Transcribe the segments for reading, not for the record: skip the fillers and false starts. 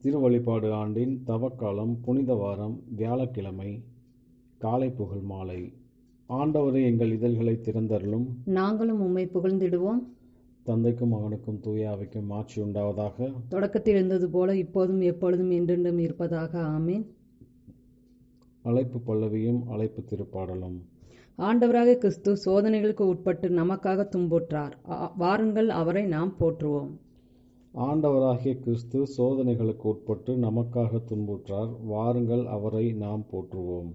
திருவழிபாடு ஆண்டின் தவக்காலம் புனித வாரம் வியாழக்கிழமை காலை புகழ் மாலை. ஆண்டவரே, எங்கள் இதழ்களை திறந்தருளும், நாங்களும் உம்மை புகழ்ந்திடுவோம். தந்தைக்கும் மகனுக்கும் தூய ஆவிக்கும் மாட்சி உண்டாவதாக. தொடக்கத்தில் இருந்தது போல இப்போதும் எப்பொழுதும் என்றென்றும் இருப்பதாக. ஆமீன். அழைப்பு பல்லவியும் அழைப்பு திருப்பாடலும். ஆண்டவராக கிறிஸ்து சோதனைகளுக்கு உட்பட்டு நமக்காக துன்புற்றார். வாருங்கள், அவரை நாம் போற்றுவோம். ஆண்டவராகிய கிறிஸ்து சோதனைகளுக்கு உட்பட்டு நமக்காக துன்புற்றார். வாருங்கள், அவரை நாம் போற்றுவோம்.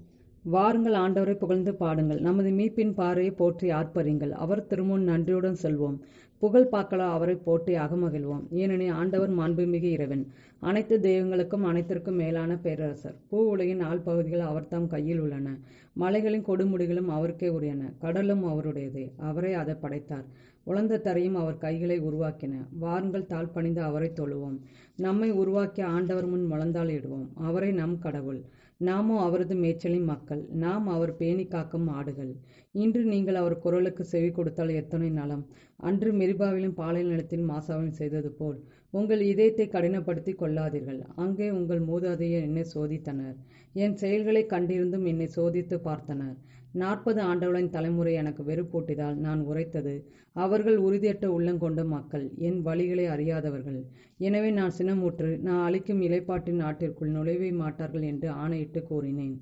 வாருங்கள், ஆண்டவரை புகழ்ந்து பாடுங்கள். நமது மீட்பின் பாறையை போற்றி ஆர்ப்பரிங்கள். அவர் திருமுன் நன்றியுடன் செல்வோம். புகழ் பாக்களா அவரை போற்றி அகமகிழ்வோம். ஏனெனில் ஆண்டவர் மாண்புமிகு இறைவன், அனைத்து தெய்வங்களுக்கும் அனைத்திற்கும் மேலான பேரரசர். பூ உலகின் ஆழ்பகுதிகள் அவர் தம் கையில் உள்ளன. மலைகளின் கொடுமுடிகளும் அவருக்கே உரியன. கடலும் அவருடையதே, அவரே அதை படைத்தார். உலர்ந்த தரையும் அவர் கைகளை உருவாக்கின. வாருங்கள், தாழ்பணிந்து அவரை தொழுவோம். நம்மை உருவாக்கிய ஆண்டவர் முன் முழந்தாள் இடுவோம். அவரே நம் கடவுள், நாமோ அவரது மேய்ச்சலின் மக்கள். நாம் அவர் பேணி காக்கும் ஆடுகள். இன்று நீங்கள் அவர் குரலுக்கு செவி கொடுத்தால் எத்தனை நலம். அன்று மெரிபாவிலும் பாலை நிலத்தில் மாசாவிலும் செய்தது போல் உங்கள் இதயத்தை கடினப்படுத்தி கொள்ளாதீர்கள். அங்கே உங்கள் மூதாதையர் என்னை சோதித்தனர். என் செயல்களை கண்டிருந்தும் என்னை சோதித்து பார்த்தனர். 40 ஆண்டுகளின் தலைமுறை எனக்கு வெறுப்பூட்டிதால் நான் உரைத்தது, அவர்கள் உறுதியற்ற உள்ளங்கொண்ட மக்கள், என் வழிகளை அறியாதவர்கள். எனவே நான் சினமுற்று, நான் அளிக்கும் இலைப்பாட்டின் நாட்டிற்குள் நுழைவே மாட்டார்கள் என்று ஆணையிட்டு கூறினேன்.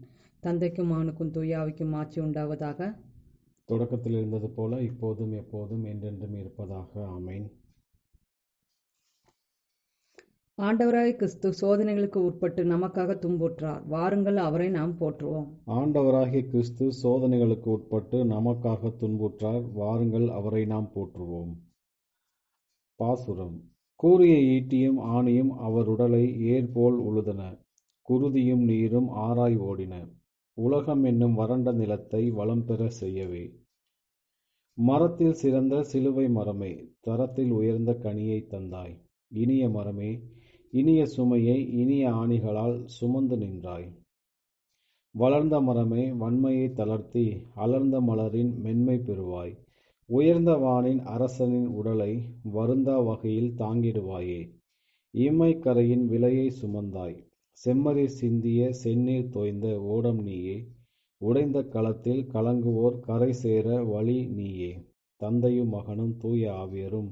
தந்தைக்கும் மகனுக்கும் தூய ஆவிக்கும் மாட்சி உண்டாவதாக. தொடக்கத்தில் இருந்தது போல இப்போதும் எப்போதும் என்றென்றும் இருப்பதாக. ஆமேன். ஆண்டவராய் கிறிஸ்து சோதனைகளுக்கு உட்பட்டு நமக்காக துன்புற்றார். வாருங்கள், அவரை நாம் போற்றுவோம். ஆண்டவராகிய கிறிஸ்து சோதனைகளுக்கு உட்பட்டு நமக்காக துன்புற்றார். வாருங்கள், அவரை நாம் போற்றுவோம். பாசுரம். கூரிய ஈட்டியும் ஆணியும் அவர் உடலை ஏர்போல் உழுதன. குருதியும் நீரும் ஆராய் ஓடின. உலகம் என்னும் வறண்ட நிலத்தை வளம் பெற செய்யவே. மரத்தில் சிறந்த சிலுவை மரமே, தரத்தில் உயர்ந்த கனியை தந்தாய். இனிய மரமே, இனிய சுமையை இனிய ஆணிகளால் சுமந்து நின்றாய். வளர்ந்த மரமே, வன்மையை தளர்த்தி அலர்ந்த மலரின் மென்மை பெறுவாய். உயர்ந்த வானின் அரசனின் உடலை வருந்தா வகையில் தாங்கிடுவாயே. இம்மை கரையின் விலையை சுமந்தாய். செம்மறி சிந்திய செந்நீர் தோய்ந்த ஓடம் நீயே. உடைந்த களத்தில் கலங்குவோர் கரை சேர வழி நீயே. தந்தையும் மகனும் தூய ஆவியரும்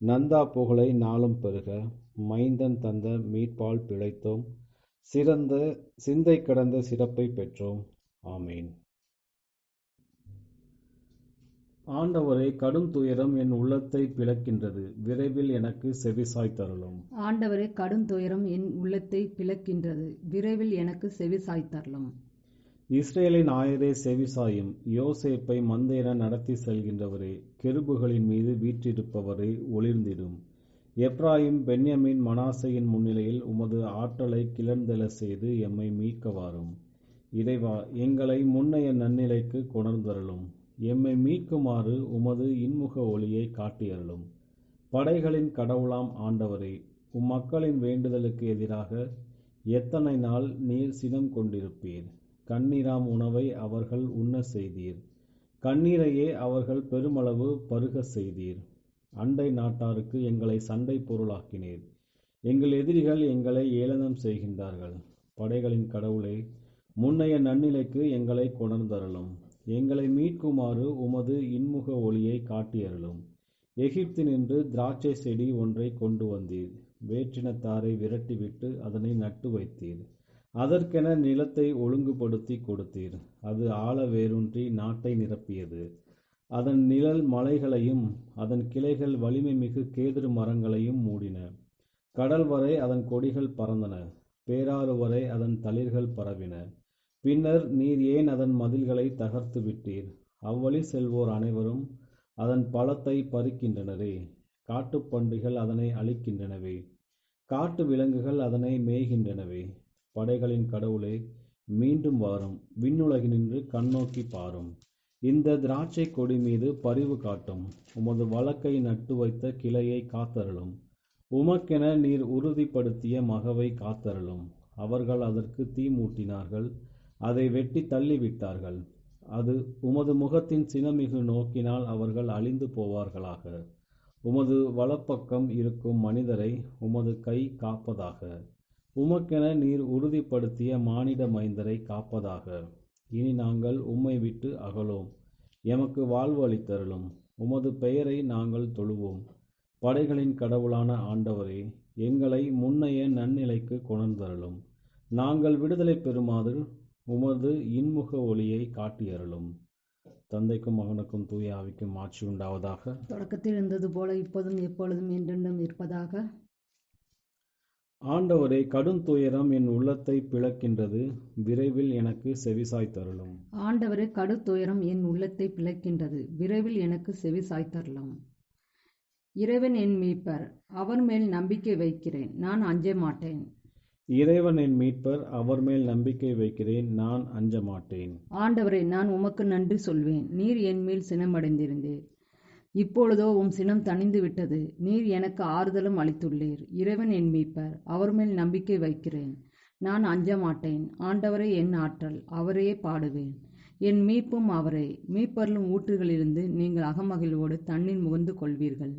நந்தா புகழை நாளும் பெருக. மைந்தன் தந்த மீட்பால் பிழைத்தோம். சிறந்த சிந்தை கடந்த சிறப்பை பெற்றோம். ஆமேன். ஆண்டவரே, கடும் துயரம் என் உள்ளத்தை பிளக்கின்றது. விரைவில் எனக்கு செவிசாய் தருளும். ஆண்டவரே, கடும் துயரம் என் உள்ளத்தை பிளக்கின்றது. விரைவில் எனக்கு செவிசாய் தருளும். இஸ்ரேலின் ஆயரே செவிசாயும். யோசேப்பை மந்தையென நடத்தி செல்கின்றவரே, கெருபுகளின் மீது வீற்றிருப்பவரே, ஒளிர்ந்திடும். எப்ராயிம் பென்யமின் மனாசையின் முன்னிலையில் உமது ஆற்றலை கிளர்ந்தெழ செய்து எம்மை மீட்க வாரும். இறைவா, எங்களை முன்னைய நன்னிலைக்கு கொணர்ந்தருளும். எம்மை மீட்குமாறு உமது இன்முக ஒளியை காட்டியருளும். படைகளின் கடவுளாம் ஆண்டவரே, மக்களின் வேண்டுதலுக்கு எதிராக எத்தனை நாள் நீர் சினம் கொண்டிருப்பீர். கண்ணீராம் உணவை அவர்கள் உண்ண செய்தீர். கண்ணீரையே அவர்கள் பெருமளவு பருக செய்தீர். அண்டை நாட்டாருக்கு எங்களை சண்டை பொருளாக்கினீர். எங்கள் எதிரிகள் எங்களை ஏளனம் செய்கின்றார்கள். படைகளின் கடவுளே, முன்னைய நன்னிலைக்கு எங்களை கொணர்ந்தருளும். எங்களை மீட்குமாறு உமது இன்முக ஒளியை காட்டியருளும். எகிப்தினின்று திராட்சை செடி ஒன்றை கொண்டு வந்தீர். வேற்றினத்தாரை விரட்டிவிட்டு அதனை நட்டு வைத்தீர். அதற்கென நிலத்தை ஒழுங்குபடுத்தி கொடுத்தீர். அது ஆழ வேரூன்றி நாட்டை நிரப்பியது. அதன் நிழல் மலைகளையும் அதன் கிளைகள் வலிமை மிகு கேதுரு மரங்களையும் மூடின. கடல் வரை அதன் கொடிகள் பறந்தன. பேராறு வரை அதன் தளிர்கள் பரவின. பின்னர் நீர் ஏன் அதன் மதில்களை தகர்த்து விட்டீர்? அவ்வழி செல்வோர் அனைவரும் அதன் பழத்தை பறிக்கின்றனரே. காட்டுப்பன்றிகள் அதனை அழிக்கின்றனவே. காட்டு விலங்குகள் அதனை மேய்கின்றனவே. படைகளின் கடவுளே, மீண்டும் வாரும். விண்ணுலகினின்று கண்ணோக்கி பாரும். இந்த திராட்சை கொடி மீது பரிவு காட்டும். உமது வழக்கை நட்டு வைத்த கிளையை காத்தருளும். உமக்கென நீர் உறுதிப்படுத்திய மகவை காத்தருளும். அவர்கள் அதற்கு தீ மூட்டினார்கள், அதை வெட்டி தள்ளிவிட்டார்கள். அது உமது முகத்தின் சினமிகு நோக்கினால் அவர்கள் அழிந்து போவார்களாக. உமது வலப்பக்கம் இருக்கும் மனிதரை உமது கை காப்பதாக. உமக்கென நீர் உறுதிப்படுத்திய மானிட மைந்தரை காப்பதாக. இனி நாங்கள் உம்மை விட்டு அகலோம். எமக்கு வாழ்வு அளித்தருளும். உமது பெயரை நாங்கள் தொழுவோம். படைகளின் கடவுளான ஆண்டவரே, எங்களை முன்னைய நன்னிலைக்கு கொணர்ந்தருளும். நாங்கள் விடுதலை பெறுமாறு உமது இன்முக ஒளியை காட்டியருளும். தந்தைக்கும் மகனுக்கும் தூய ஆவிக்கும் ஆட்சி உண்டாவதாக. தொடக்கத்தில் இருந்தது போல இப்போதும் எப்பொழுதும் என்றென்றும் இருப்பதாக. ஆண்டவரே, கடும் துயரம் என் உள்ளத்தை பிளக்கின்றது. விரைவில் எனக்கு செவிசாய்த்தருளும். ஆண்டவரே, கடு துயரம் என் உள்ளத்தை பிளக்கின்றது. விரைவில் எனக்கு செவிசாய்த்தருளும். இறைவன் என் மீட்பர், அவர் மேல் நம்பிக்கை வைக்கிறேன், நான் அஞ்ச மாட்டேன். இறைவன் என் மீட்பர், அவர் மேல் நம்பிக்கை வைக்கிறேன், நான் அஞ்ச மாட்டேன். ஆண்டவரே, நான் உமக்கு நன்றி சொல்வேன். நீர் என் மேல் சினமடைந்திருந்தீர். இப்பொழுதோ உம் சினம் தணிந்து விட்டது. நீர் எனக்கு ஆறுதலும் அளித்துள்ளீர். இறைவன் என் மீட்பர், அவர் மேல் நம்பிக்கை வைக்கிறேன், நான் அஞ்ச மாட்டேன். ஆண்டவரே என் ஆற்றல், அவரையே பாடுவேன். என் மீட்பும் அவரே. மீட்பருளும் ஊற்றுகளிலிருந்து நீங்கள் அகமகிழ்வோடு தண்ணீர் முகந்து கொள்வீர்கள்.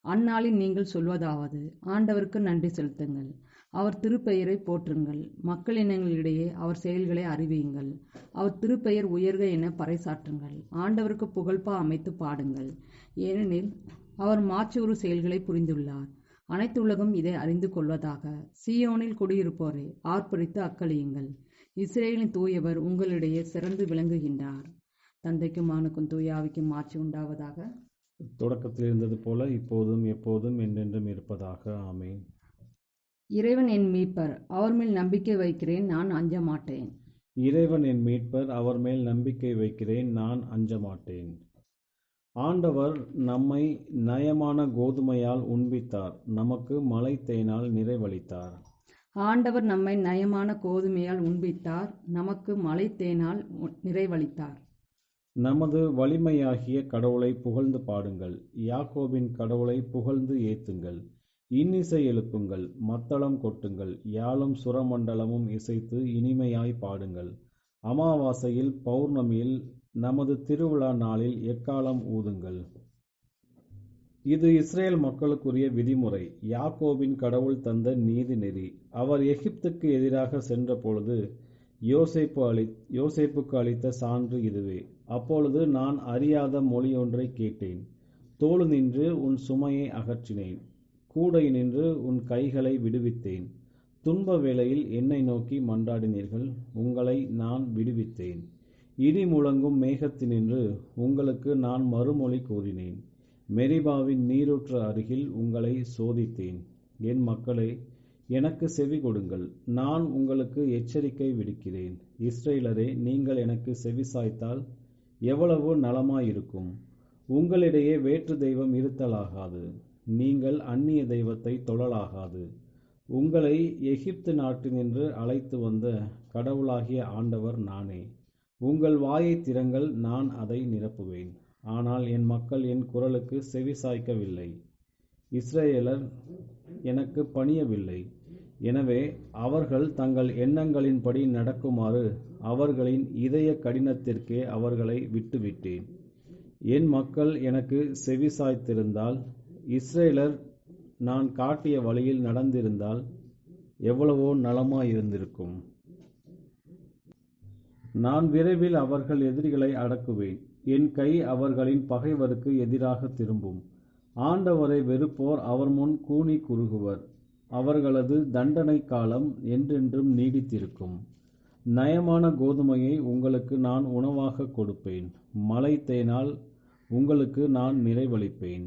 அந்நாளில் நீங்கள் சொல்வதாவது: ஆண்டவருக்கு நன்றி செலுத்துங்கள், அவர் திருப்பெயரை போற்றுங்கள். மக்கள் இனங்களிடையே அவர் செயல்களை அறிவியுங்கள். அவர் திருப்பெயர் உயர்க என பறைசாற்றுங்கள். ஆண்டவருக்கு புகழ்பா அமைத்து பாடுங்கள், ஏனெனில் அவர் மாற்றூறு செயல்களை புரிந்துள்ளார். அனைத்து உலகம் இதை அறிந்து கொள்வதாக. சீயோனில் குடியிருப்போரே, ஆர்ப்பரித்து அக்களியுங்கள். இஸ்ரேலின் தூயவர் உங்களிடையே சிறந்து விளங்குகின்றார். தந்தைக்கும் மகனுக்கும் தூய ஆவிக்கும் ஆட்சி உண்டாவதாக. தொடக்கத்தில் இருந்தது போல இப்போதும் எப்போதும் என்றென்றும் இருப்பதாக. ஆமென். இறைவன் என் மீட்பர், அவர் மேல் நம்பிக்கை வைக்கிறேன், நான் அஞ்ச மாட்டேன். இறைவன் என் மீட்பர், அவர் மேல் நம்பிக்கை வைக்கிறேன், நான் அஞ்ச மாட்டேன். ஆண்டவர் நம்மை நயமான கோதுமையால் உண்பித்தார், நமக்கு மலை தேனால் நிறைவளித்தார். ஆண்டவர் நம்மை நயமான கோதுமையால் உண்பித்தார், நமக்கு மலை தேனால் நிறைவளித்தார். நமது வலிமையாகிய கடவுளை புகழ்ந்து பாடுங்கள். யாக்கோபின் கடவுளை புகழ்ந்து ஏத்துங்கள். இன்னிசை எழுப்புங்கள், மத்தளம் கொட்டுங்கள், யாழும் சுரமண்டலமும் இசைத்து இனிமையாய் பாடுங்கள். அமாவாசையில் பௌர்ணமியில் நமது திருவிழா நாளில் எக்காலம் ஊதுங்கள். இது இஸ்ரேல் மக்களுக்குரிய விதிமுறை, யாக்கோபின் கடவுள் தந்த நீதி நெறி. அவர் எகிப்துக்கு எதிராக சென்ற பொழுது யோசேப்புக்கு அளித்த சான்று இதுவே. அப்பொழுது நான் அறியாத மொழியொன்றை கேட்டேன். தோளு நின்று உன் சுமையை அகற்றினேன், கூடை நின்று உன் கைகளை விடுவித்தேன். துன்ப வேளையில் என்னை நோக்கி மன்றாடினீர்கள், உங்களை நான் விடுவித்தேன். இடி முழங்கும் மேகத்தினின்று உங்களுக்கு நான் மறுமொழி கூறினேன். மெரிபாவின் நீரூற்று அருகில் உங்களை சோதித்தேன். என் மக்களே, எனக்கு செவி கொடுங்கள், நான் உங்களுக்கு எச்சரிக்கை விடுக்கிறேன். இஸ்ரேலரே, நீங்கள் எனக்கு செவி சாய்த்தால் எவ்வளவு நலமாயிருக்கும். உங்களிடையே வேற்று தெய்வம் இருத்தலாகாது, நீங்கள் அந்நிய தெய்வத்தை தொழலாகாது. உங்களை எகிப்து நாட்டினின்று அழைத்து வந்த கடவுளாகிய ஆண்டவர் நானே. உங்கள் வாயை திறங்கள், நான் அதை நிரப்புவேன். ஆனால் என் மக்கள் என் குரலுக்கு செவி சாய்க்கவில்லை. இஸ்ரேலர் எனக்கு பணியவில்லை. எனவே அவர்கள் தங்கள் எண்ணங்களின்படி நடக்குமாறு அவர்களின் இதய கடினத்திற்கே அவர்களை விட்டுவிட்டேன். என் மக்கள் எனக்கு செவி சாய்த்திருந்தால், இஸ்ரேலர் நான் காட்டிய வழியில் நடந்திருந்தால் எவ்வளவோ நலமாயிருந்திருக்கும். நான் விரைவில் அவர்கள் எதிரிகளை அடக்குவேன். என் கை அவர்களின் பகைவருக்கு எதிராக திரும்பும். ஆண்டவரை வெறுப்போர் அவர் முன் கூனி குறுகுவர். அவர்களது தண்டனை காலம் என்றென்றும் நீடித்திருக்கும். நயமான கோதுமையை உங்களுக்கு நான் உணவாக கொடுப்பேன், மலை தேனால் உங்களுக்கு நான் நிறைவளிப்பேன்.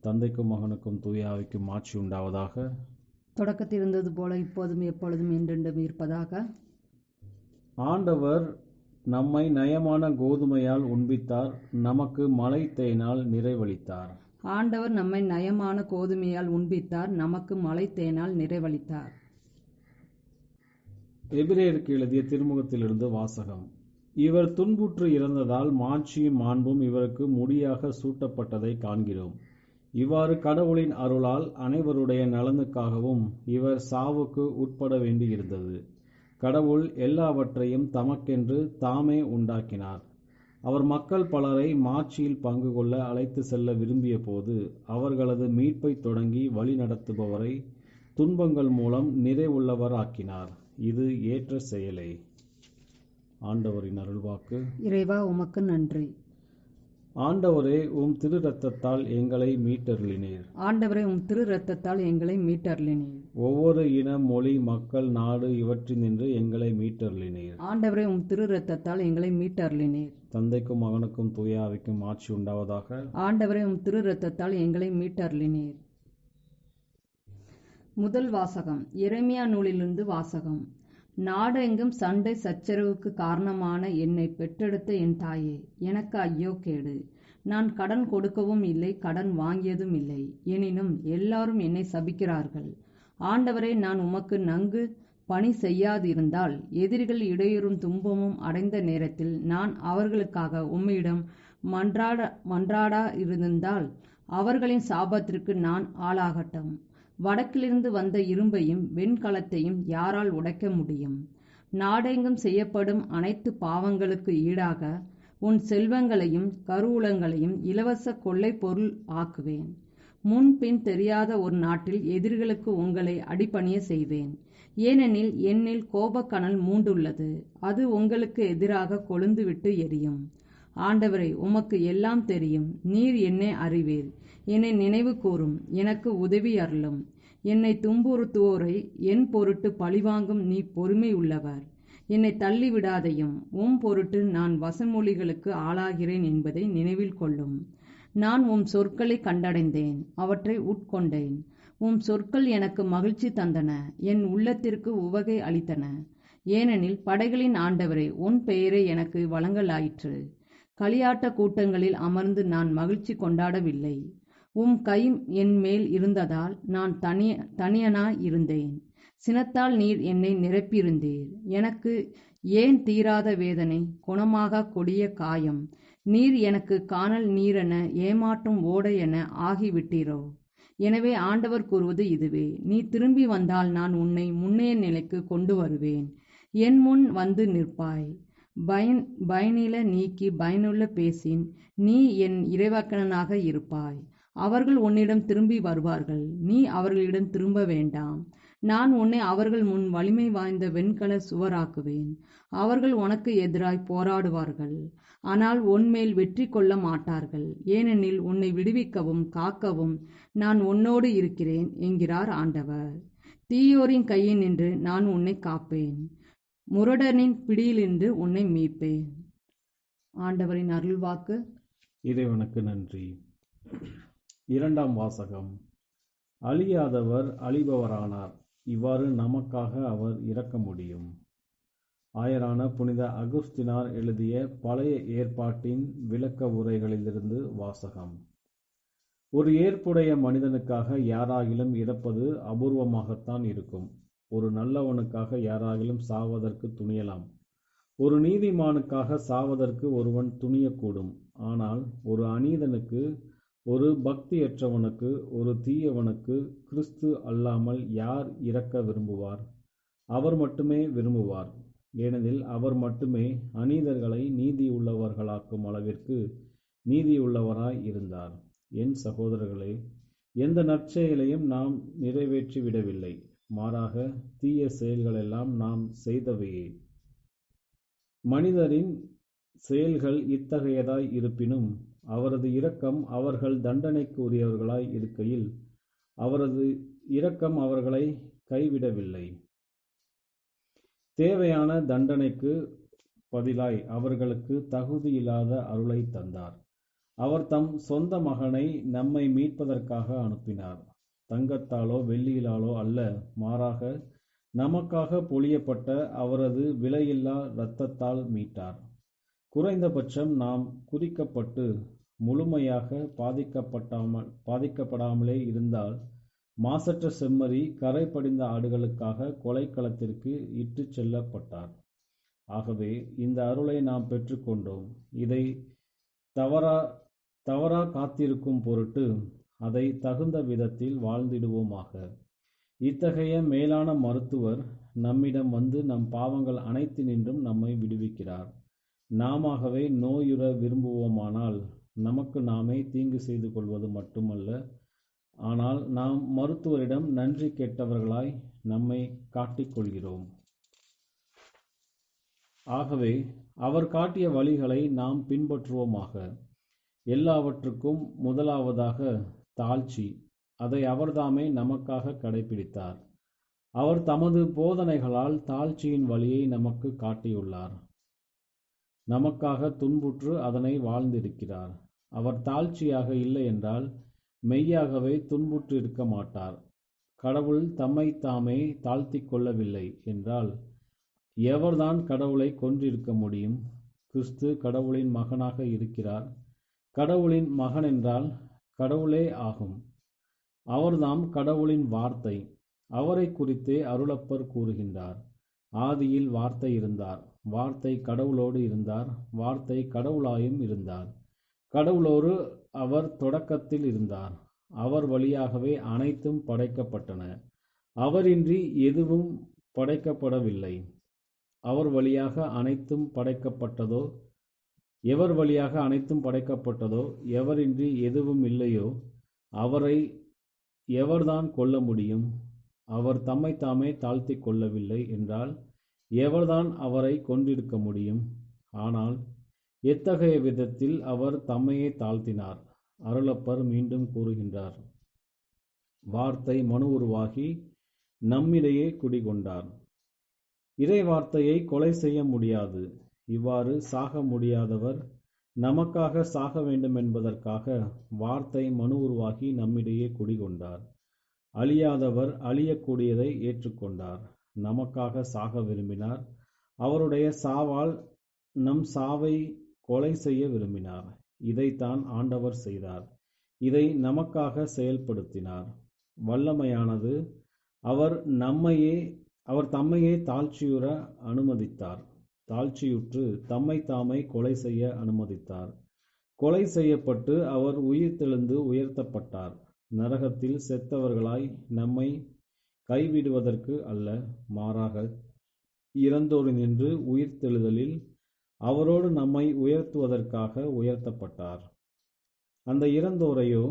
தந்தைக்கும் மகனுக்கும் தூய ஆவிக்கும் ஆட்சி உண்டாவதாக. தொடக்கத்தில் இருந்தது போல இப்போதும் எப்பொழுதும் என்றென்றும் இருப்பதாக. ஆண்டவர் நம்மை நயமான கோதுமையால் உண்பித்தார், நமக்கு மலை தேனால் நிறைவளித்தார். ஆண்டவர் நம்மை நயமான கோதுமையால் உண்பித்தார், நமக்கு மலை தேனால் நிறைவளித்தார். எபிரேயருக்கு எழுதிய திருமுகத்திலிருந்து வாசகம். இவர் துன்புற்று இறந்ததால் மாட்சியும் மாண்பும் இவருக்கு முடியாக சூட்டப்பட்டதை காண்கிறோம். இவ்வாறு கடவுளின் அருளால் அனைவருடைய நலனுக்காகவும் இவர் சாவுக்கு உட்பட வேண்டியிருந்தது. கடவுள் எல்லாவற்றையும் தமக்கென்று தாமே உண்டாக்கினார். அவர் மக்கள் பலரை மாட்சியில் பங்கு கொள்ள அழைத்து செல்ல விரும்பிய போது அவர்களது மீட்பை தொடங்கி வழி நடத்துபவரை துன்பங்கள் மூலம் நிறைவுள்ளவர் ஆக்கினார். இது ஏற்ற செயலே. ஆண்டவரின் அருள்வாக்கு. இறைவா உமக்கு நன்றி. ஆண்டவரே, உம் திரு ரத்தத்தால் எங்களை மீட்டருளினீர். ஆண்டவரே, உம் திரு ரத்தத்தால் எங்களை மீட்டருளினீர். ஒவ்வொரு இன, மொழி, மக்கள், நாடு இவற்றினின்று எங்களை மீட்டருளினீர். ஆண்டவரே, உம் திரு ரத்தத்தால் எங்களை மீட்டருளினீர். தந்தைக்கும் மகனுக்கும் தூய ஆவிக்கும் ஆட்சி உண்டாவதாக. ஆண்டவரே, உம் திரு ரத்தத்தால் எங்களை மீட்டருளினீர். முதல் வாசகம். எரேமியா நூலிலிருந்து வாசகம். நாடெங்கும் சண்டை சச்சரவுக்கு காரணமான என்னை பெற்றெடுத்த என் தாயே, எனக்கு ஐயோ கேடு. நான் கடன் கொடுக்கவும் இல்லை, கடன் வாங்கியதும் இல்லை. எனினும் எல்லாரும் என்னை சபிக்கிறார்கள். ஆண்டவரே, நான் உமக்கு நன்கு பணி செய்யாதிருந்தால், எதிரிகள் இடையூறும் துன்பமும் அடைந்த நேரத்தில் நான் அவர்களுக்காக உம்மிடம் மன்றாடா இருந்தால், அவர்களின் சாபத்திற்கு நான் ஆளாகட்டும். வடக்கிலிருந்து வந்த இரும்பையும் வெண்கலத்தையும் யாரால் உடைக்க முடியும்? நாடெங்கும் செய்யப்படும் அனைத்து பாவங்களுக்கு ஈடாக உன் செல்வங்களையும் கருவூலங்களையும் இலவச கொள்ளை பொருள் ஆக்குவேன். முன்பின் தெரியாத ஒரு நாட்டில் எதிரிகளுக்கு உங்களை அடிபணிய செய்வேன். ஏனெனில் என்னில் கோபக்கனல் மூண்டுள்ளது, அது உங்களுக்கு எதிராக கொழுந்துவிட்டு எரியும். ஆண்டவரே, உமக்கு எல்லாம் தெரியும். நீர் என்னை அறிவீர். என்னை நினைவு கூரும், எனக்கு உதவி அருளும். என்னை துன்புறுத்துவோரை என் பொருட்டு பழிவாங்கும் நீ பொறுமை உள்ளவர். என்னை தள்ளிவிடாதையும், உம் பொருட்டு நான் வசமொழிகளுக்கு ஆளாகிறேன் என்பதை நினைவில் கொள்ளும். நான் உம் சொற்களை கண்டடைந்தேன், அவற்றை உட்கொண்டேன். உம் சொற்கள் எனக்கு மகிழ்ச்சி தந்தன, என் உள்ளத்திற்கு உவகை அளித்தன. ஏனெனில் படைகளின் ஆண்டவரே, உன் பெயரே எனக்கு வழங்கலாயிற்று. களியாட்ட கூட்டங்களில் அமர்ந்து நான் மகிழ்ச்சி கொண்டாடவில்லை. உம் கை என் மேல் இருந்ததால் நான் தனியனாய் இருந்தேன். சினத்தால் நீர் என்னை நிரப்பியிருந்தீர். எனக்கு ஏன் தீராத வேதனை, குணமாக கொடிய காயம்? நீர் எனக்கு காணல் நீரென ஏமாற்றும் ஓடை என ஆகிவிட்டீரோ? எனவே ஆண்டவர் கூறுவது இதுவே: நீ திரும்பி வந்தால் நான் உன்னை முன்னைய நிலைக்கு கொண்டு வருவேன். என் முன் வந்து நிற்பாய். பயனில நீக்கி பயனுள்ள பேசின் நீ என் இறைவாக்கினனாக இருப்பாய். அவர்கள் உன்னிடம் திரும்பி வருவார்கள், நீ அவர்களிடம் திரும்ப வேண்டாம். நான் உன்னை அவர்கள் முன் வலிமை வாய்ந்த வெண்கல சுவராக்குவேன். அவர்கள் உனக்கு எதிராய் போராடுவார்கள், ஆனால் உன்மேல் வெற்றி கொள்ள மாட்டார்கள். ஏனெனில் உன்னை விடுவிக்கவும் காக்கவும் நான் உன்னோடு இருக்கிறேன் என்கிறார் ஆண்டவர். தீயோரின் கையினின்று நான் உன்னை காப்பேன், முரடனின் பிடியிலிருந்து உன்னை மீட்பேன். ஆண்டவரின் அருள்வாக்கு. இறைவனுக்கு நன்றி. இரண்டாம் வாசகம். அழியாதவர் அழிபவரானார், இவ்வாறு நமக்காக அவர் இறக்க முடியும். ஆயரான புனித அகுஸ்தினார் எழுதிய பழைய ஏற்பாட்டின் விளக்க உரைகளிலிருந்து வாசகம். ஒரு ஏற்புடைய மனிதனுக்காக யாராகிலும் இறப்பது அபூர்வமாகத்தான் இருக்கும். ஒரு நல்லவனுக்காக யாராகிலும் சாவதற்கு துணியலாம். ஒரு நீதிமானுக்காக சாவதற்கு ஒருவன் துணியக்கூடும். ஆனால் ஒரு அநீதனுக்கு, ஒரு பக்தியற்றவனுக்கு, ஒரு தீயவனுக்கு கிறிஸ்து அல்லாமல் யார் இறக்க விரும்புவார்? அவர் மட்டுமே விரும்புவார். ஏனெனில் அவர் மட்டுமே அநீதர்களை நீதியுள்ளவர்களாக்கும் அளவிற்கு நீதியுள்ளவராய் இருந்தார். என் சகோதரர்களே, எந்த நற்செயலையும் நாம் நிறைவேற்றி விடவில்லை, மாறாக தீய செயல்களெல்லாம் நாம் செய்தவையே. மனிதரின் செயல்கள் இத்தகையதாய் இருப்பினும் அவரது இரக்கம் அவர்கள் தண்டனைக்கு உரியவர்களாய் இருக்கையில் அவரது இரக்கம் அவர்களை கைவிடவில்லை. தேவையான தண்டனைக்கு பதிலாய் அவர்களுக்கு தகுதியில்லாத அருளை தந்தார். அவர் தம் சொந்த மகனை நம்மை மீட்பதற்காக அனுப்பினார். தங்கத்தாலோ வெள்ளியிலாலோ அல்ல, மாறாக நமக்காக பொழியப்பட்ட அவரது விலையில்லா இரத்தத்தால் மீட்டார். குறைந்தபட்சம் நாம் குறிக்கப்பட்டு முழுமையாக பாதிக்கப்படாமலே இருந்தால் மாசற்ற செம்மறி கரை படிந்த ஆடுகளுக்காக கொலைக்களத்திற்கு இட்டு செல்லப்பட்டார். ஆகவே இந்த அருளை நாம் பெற்றுக்கொண்டோம். இதை தவறா காத்திருக்கும் பொருட்டு அதை தகுந்த விதத்தில் வாழ்ந்திடுவோமாக. இத்தகைய மேலான மருத்துவர் நம்மிடம் வந்து நம் பாவங்கள் அனைத்தினின்றும் நம்மை விடுவிக்கிறார். நாமவே நோயுற விரும்புவோமானால் நமக்கு நாமே தீங்கு செய்து கொள்வது மட்டுமல்ல, ஆனால் நாம் மருத்துவரிடம் நன்றி கேட்டவர்களாய் நம்மை காட்டிக்கொள்கிறோம். ஆகவே அவர் காட்டிய வழிகளை நாம் பின்பற்றுவோமாக. எல்லாவற்றுக்கும் முதலாவதாக தாழ்ச்சி. அதை அவர்தாமே நமக்காக கடைபிடித்தார். அவர் தமது போதனைகளால் தாழ்ச்சியின் வழியை நமக்கு காட்டியுள்ளார். நமக்காக துன்புற்று அதனை வாழ்ந்திருக்கிறார். அவர் தாழ்ச்சியாக இல்லை என்றால் மெய்யாகவே துன்புற்று இருக்க மாட்டார். கடவுள் தம்மை தாமே தாழ்த்தி கொள்ளவில்லை என்றால் எவர்தான் கடவுளை கொன்றிருக்க முடியும்? கிறிஸ்து கடவுளின் மகனாக இருக்கிறார். கடவுளின் மகன் என்றால் கடவுளே ஆகும். அவர்தாம் கடவுளின் வார்த்தை. அவரை குறித்தே அருளப்பர் கூறுகின்றார். ஆதியில் வார்த்தை இருந்தார். வார்த்தை கடவுளோடு இருந்தார். வார்த்தை கடவுளாயும் இருந்தார். கடவுளோடு அவர் தொடக்கத்தில் இருந்தார். அவர் வழியாகவே அனைத்தும் படைக்கப்பட்டன. அவரின்றி எதுவும் படைக்கப்படவில்லை. அவர் வழியாக அனைத்தும் படைக்கப்பட்டதோ, எவர் வழியாக அனைத்தும் படைக்கப்பட்டதோ, எவரின்றி எதுவும் இல்லையோ அவரை எவர்தான் கொல்ல முடியும்? அவர் தம்மை தாமே தாழ்த்தி கொள்ளவில்லை என்றால் எவர்தான் அவரை கொண்டிருக்க முடியும்? ஆனால் எத்தகைய விதத்தில் அவர் தம்மையே தாழ்த்தினார்? அருளப்பர் மீண்டும் கூறுகின்றார். வார்த்தை மனு உருவாகி நம்மிடையே குடிகொண்டார். இறை வார்த்தையை கொலை செய்ய முடியாது. இவ்வாறு சாக முடியாதவர் நமக்காக சாக வேண்டும் என்பதற்காக வார்த்தை மனு உருவாகி நம்மிடையே குடிகொண்டார். அழியாதவர் அழியக்கூடியதை ஏற்றுக்கொண்டார். நமக்காக சாக விரும்பினார். அவருடைய சாவால் நம் சாவை கொலை செய்ய விரும்பினார். இதைத்தான் ஆண்டவர் செய்தார். இதை நமக்காக செயல்படுத்தினார். வல்லமையானது அவர் தம்மையே தாழ்ச்சியுற அனுமதித்தார். தாழ்ச்சியுற்று தம்மை தாமே கொலை செய்ய அனுமதித்தார். கொலை செய்யப்பட்டு அவர் உயிர்த்தெழுந்து உயர்த்தப்பட்டார். நரகத்தில் செத்தவர்களாய் நம்மை கைவிடுவதற்கு அல்ல, மாறாக இறந்தோரினின்று உயிர்த்தெழுதலில் அவரோடு நம்மை உயர்த்துவதற்காக உயர்த்தப்பட்டார். அந்த இறந்தோரையோ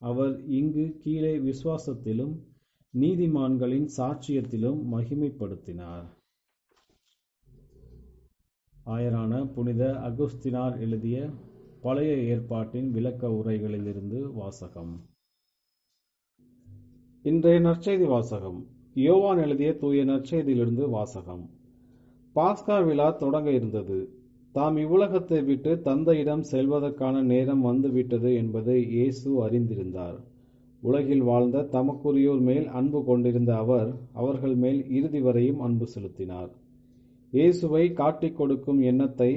அவர் இங்கு கீழே விசுவாசத்திலும் நீதிமான்களின் சாட்சியத்திலும் மகிமைப்படுத்தினார். ஆயரான புனித அகுஸ்தினார் எழுதிய பழைய ஏற்பாட்டின் விளக்க உரைகளிலிருந்து வாசகம். இன்றைய நற்செய்தி வாசகம் யோவான் எழுதிய தூய நற்செய்தியிலிருந்து வாசகம். பாஸ்கா விழா தொடங்க இருந்தது. தாம் இவ்வுலகத்தை விட்டு தந்தையிடம் செல்வதற்கான நேரம் வந்துவிட்டது என்பதை இயேசு அறிந்திருந்தார். உலகில் வாழ்ந்த தமக்குரியோர் மேல் அன்பு கொண்டிருந்த அவர் அவர்கள் மேல் இறுதி வரையும் அன்பு செலுத்தினார். இயேசுவை காட்டிக் கொடுக்கும் எண்ணத்தை,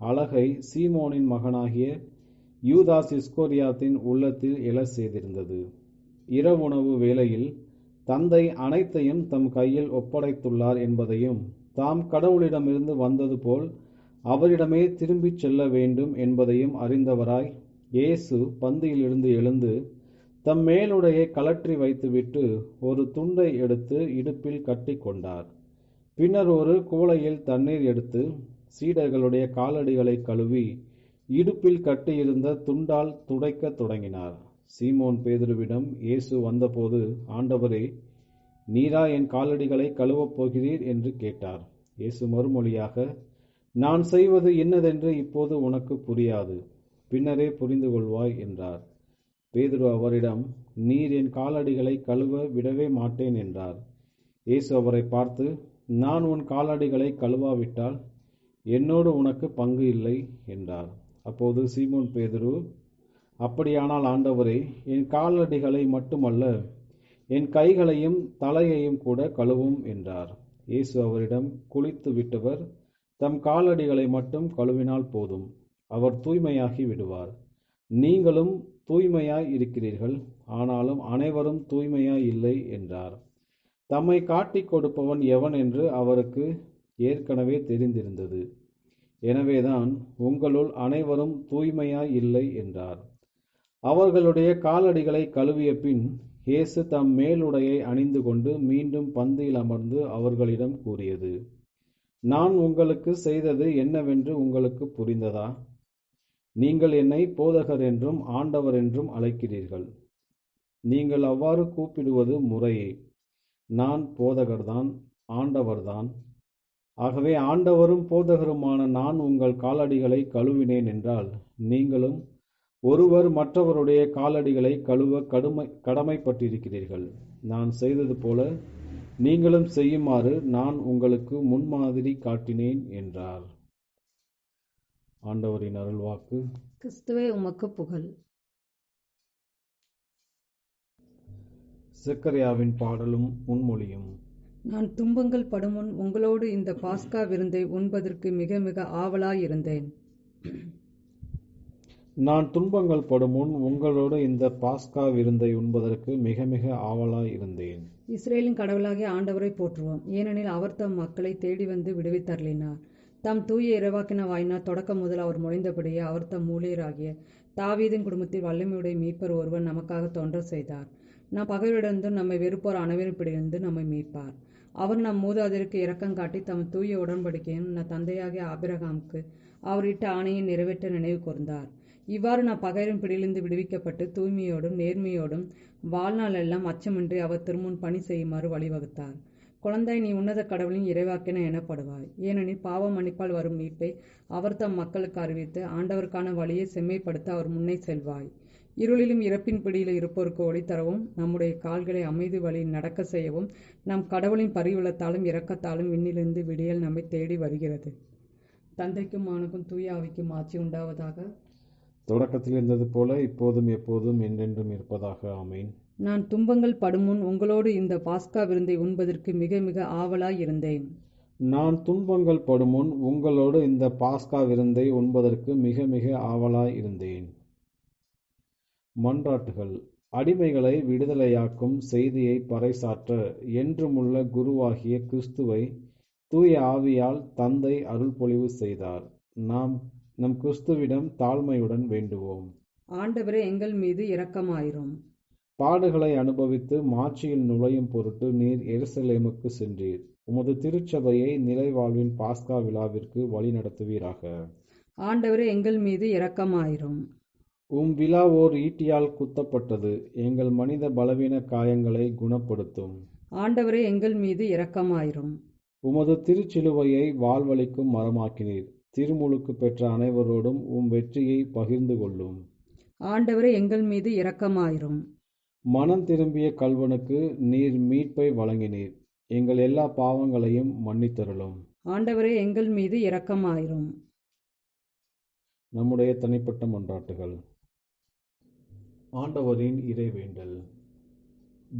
அழகை சீமோனின் மகனாகிய யூதாஸ் இஸ்கோரியாத்தின் உள்ளத்தில் எழச் செய்திருந்தது. இரவுணவு வேளையில் தந்தை அனைத்தையும் தம் கையில் ஒப்படைத்துள்ளார் என்பதையும், தாம் கடவுளிடமிருந்து வந்தது போல் அவரிடமே திரும்பிச் செல்ல வேண்டும் என்பதையும் அறிந்தவராய் இயேசு பந்தியிலிருந்து எழுந்து தம் மேலுடையை கழற்றி வைத்துவிட்டு ஒரு துண்டை எடுத்து இடுப்பில் கட்டி கொண்டார். பின்னர் ஒரு குவளையில் தண்ணீர் எடுத்து சீடர்களுடைய காலடிகளை கழுவி இடுப்பில் கட்டியிருந்த துண்டால் துடைக்கத் தொடங்கினார். சீமோன் பேதுருவிடம் இயேசு வந்தபோது, ஆண்டவரே, நீரா என் காலடிகளை கழுவப் போகிறீர் என்று கேட்டார். இயேசு மறுமொழியாக, நான் செய்வது இன்னதென்று இப்போது உனக்கு புரியாது, பின்னரே புரிந்து கொள்வாய் என்றார். பேதுரு அவரிடம், நீர் என் காலடிகளை கழுவ விடவே மாட்டேன் என்றார். இயேசு அவரை பார்த்து, நான் உன் காலடிகளை கழுவாவிட்டால் என்னோடு உனக்கு பங்கு இல்லை என்றார். அப்போது சீமோன் பேதுரு, அப்படியானால் ஆண்டவரே, என் காலடிகளை மட்டுமல்ல, என் கைகளையும் தலையையும் கூட கழுவும் என்றார். இயேசு அவரிடம், குளித்து விட்டவர் தம் காலடிகளை மட்டும் கழுவினால் போதும், அவர் தூய்மையாகி விடுவார். நீங்களும் தூய்மையாய் இருக்கிறீர்கள், ஆனாலும் அனைவரும் தூய்மையாய் இல்லை என்றார். தம்மை காட்டிக் கொடுப்பவன் எவன் என்று அவருக்கு ஏற்கனவே தெரிந்திருந்தது. எனவேதான் உங்களுள் அனைவரும் தூய்மையாய் இல்லை என்றார். அவர்களுடைய காலடிகளை கழுவிய பின் இயேசு தம் மேலுடையை அணிந்து கொண்டு மீண்டும் பந்தியில் அமர்ந்து அவர்களிடம் கூறியது, நான் உங்களுக்கு செய்தது என்னவென்று உங்களுக்கு புரிந்ததா? நீங்கள் என்னை போதகர் என்றும் ஆண்டவர் என்றும் அழைக்கிறீர்கள். நீங்கள் அவ்வாறு கூப்பிடுவது முறையே. நான் போதகர்தான், ஆண்டவர்தான். ஆகவே ஆண்டவரும் போதகருமான நான் உங்கள் காலடிகளை கழுவினேன் என்றால், நீங்களும் ஒருவர் மற்றவருடைய காலடிகளை கழுவ கடமைப்பட்டிருக்கிறீர்கள். நான் செய்தது போல நீங்களும் செய்யுமாறு நான் உங்களுக்கு முன்மாதிரி காட்டினேன் என்றார். ஆண்டவரின் அருள்வாக்கு. கிறிஸ்துவே உமக்கு புகழ். செக்கரியாவின் பாடலும் முன்மொழியும். நான் துன்பங்கள் படுமுன் உங்களோடு இந்த பாஸ்கா விருந்தை உண்பதற்கு மிக மிக ஆவலாயிருந்தேன். நான் துன்பங்கள் படுமுன் உங்களோடு இந்த பாஸ்கா விருந்தை உண்பதற்கு மிக மிக ஆவலாயிருந்தேன். இஸ்ரேலின் கடவுளாகிய ஆண்டவரை போற்றுவோம். ஏனெனில் அவர் தம் மக்களை தேடி வந்து விடுவித்தருளினார். தம் தூய இறைவாக்கின வாயினார் தொடக்கம் முதல் அவர் மொழிந்தபடியே அவர் தம் ஊழியராகிய தாவீதின் குடும்பத்தில் வல்லமையுடைய மீட்பர் ஒருவர் நமக்காக தொண்டர் செய்தார். நம் பகைவரிடந்தும் நம்மை வெறுப்போர் அனைவரும் பிடியிருந்து நம்மை மீட்பார். அவர் நம் மூதாதையருக்கு இரக்கம் காட்டி தம் தூய உடன்படிக்கையும் தந்தையாகிய ஆபிரகாமுக்கு அவர் இட்ட ஆணையை நிறைவேற்ற நினைவு கூர்ந்தார். இவ்வாறு நம் பகைவரின் பிடியிலிருந்து விடுவிக்கப்பட்டு தூய்மையோடும் நேர்மையோடும் வாழ்நாளெல்லாம் அச்சமின்றி அவர் திருமுன் பணி செய்யுமாறு வழிவகுத்தார். குழந்தாய், நீ உன்னத கடவுளின் இறைவாக்கின எனப்படுவாய். ஏனெனில் பாவ மன்னிப்பால் வரும் மீட்பை அவர் தம் மக்களுக்கு அறிவித்து ஆண்டவருக்கான வழியை செம்மைப்படுத்த அவர் முன்னே செல்வாய். இருளிலும் இறப்பின் பிடியில் இருப்போருக்கு ஒளி தரவும், நம்முடைய கால்களை அமைதி வழியில் நடக்க செய்யவும், நம் கடவுளின் பரிவுள்ளத்தாலும் இரக்கத்தாலும் விண்ணிலிருந்து விடியல் நம்மை தேடி வருகிறது. தந்தைக்கும் மகனுக்கும் தூய ஆவிக்கும் ஆட்சி உண்டாவதாக. தொடக்கத்தில் இருந்தது போல இப்போதும் எப்போதும் என்றென்றும் இருப்பதாக. ஆமேன். நான் துன்பங்கள் படுமுன் உங்களோடு இந்த பாஸ்கா விருந்தை உண்பதற்கு மிக மிக ஆவலாயிருந்தேன். நான் துன்பங்கள் படுமுன் உங்களோடு இந்த பாஸ்கா விருந்தை உண்பதற்கு மிக மிக ஆவலாயிருந்தேன். மன்றாட்டுகள். அடிமைகளை விடுதலையாக்கும் செய்தியை பறைசாற்ற என்றுமுள்ள குருவாகிய கிறிஸ்துவை தூய ஆவியால் தந்தை அருள்பொழிவு செய்தார். நம் கிறிஸ்துவிடம் தாழ்மையுடன் வேண்டுவோம். ஆண்டவரே, எங்கள் மீது இரக்கமாயிரும். பாடுகளை அனுபவித்து மாட்சியில் நுழையும் பொருட்டு நீர் எருசலேமுக்கு சென்றீர். உமது திருச்சபையை நிலைவாழ்வின் பாஸ்கா விழாவிற்கு வழி நடத்துவீராக. ஆண்டவரே, எங்கள் மீது இரக்கமாயிரும். விழா ஓர் ஈட்டியால் குத்தப்பட்டது. எங்கள் மனித பலவீன காயங்களை குணப்படுத்தும். ஆண்டவரே, எங்கள் மீது இரக்கமாயிரும். உமது திருச்சிலுவையை வாழ்வளிக்கும் மரமாக்கினீர். திருமுழுக்கு பெற்ற அனைவரோடும் வெற்றியை பகிர்ந்து கொள்ளும். ஆண்டவரே, எங்கள் மீது இரக்கமாயிரும். மனம் திரும்பிய கல்வனுக்கு நீர் மீட்பை வழங்கினீர். எங்கள் எல்லா பாவங்களையும் மன்னித்தருளும். ஆண்டவரே, எங்கள் மீது இரக்கமாயிரும். நம்முடைய தனிப்பட்ட மன்றாட்டுகள். ஆண்டவரின் இறைவேண்டல்.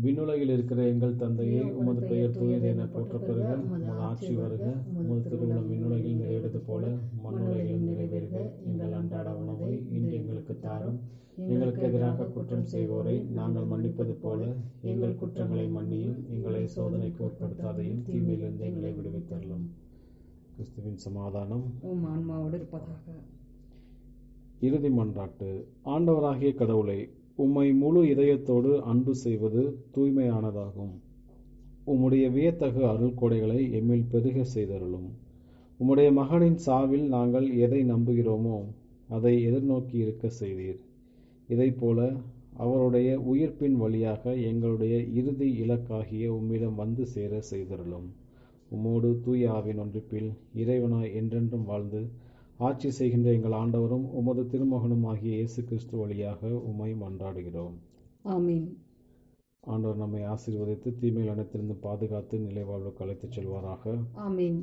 விண்ணுலகில் இருக்கிற எங்கள் தந்தையே, உமது பெயர் தூயது என போற்றப்பெறுக. உமது ஆட்சி வருக. உமது திருவுளம் விண்ணுலகில் நிறைவேறது போல மண்ணுலகிலும் நிறைவேறுக. எங்கள் அன்றாட உணவை இன்று எங்களுக்கு தாரும். எங்களுக்கு எதிராக குற்றம் செய்வோரை நாங்கள் மன்னிப்பது போல எங்கள் குற்றங்களை மன்னியும். எங்களை சோதனைக்கு உட்படுத்தாதையும் தீமையிலிருந்து எங்களை விடுவித்தருளும். கிறிஸ்துவின் சமாதானம் உம் ஆன்மாவோடு இருப்பதாக. இறுதி மன்றாட்டு. ஆண்டவராகிய கடவுளை, உம்மை முழு இதயத்தோடு அன்பு செய்வது தூய்மையானதாகும். உம்முடைய வியத்தகு அருள் கொடைகளை எம்மில் பெருக செய்தருளும். உம்முடைய மகனின் சாவில் நாங்கள் எதை நம்புகிறோமோ அதை எதிர்நோக்கி இருக்க செய்தீர். இதைப்போல அவருடைய உயிர்ப்பின் வழியாக எங்களுடைய இறுதி இலக்காகிய உம்மிடம் வந்து சேர செய்தருளும். உம்மோடு தூய ஆவின் ஒன்றிப்பில் இறைவனாய் என்றென்றும் வாழ்ந்து ஆட்சி செய்கின்ற எங்கள் ஆண்டவரும் உமது திருமகனும் ஆகிய இயேசு கிறிஸ்து வழியாக உம்மை மன்றாடுகிறோம். ஆமீன். ஆண்டவர் நம்மை ஆசீர்வதித்து தீமையில் அனைத்திலிருந்து பாதுகாத்து நிலைவாழ்வுக்கு அழைத்துச் செல்வாராக. ஆமீன்.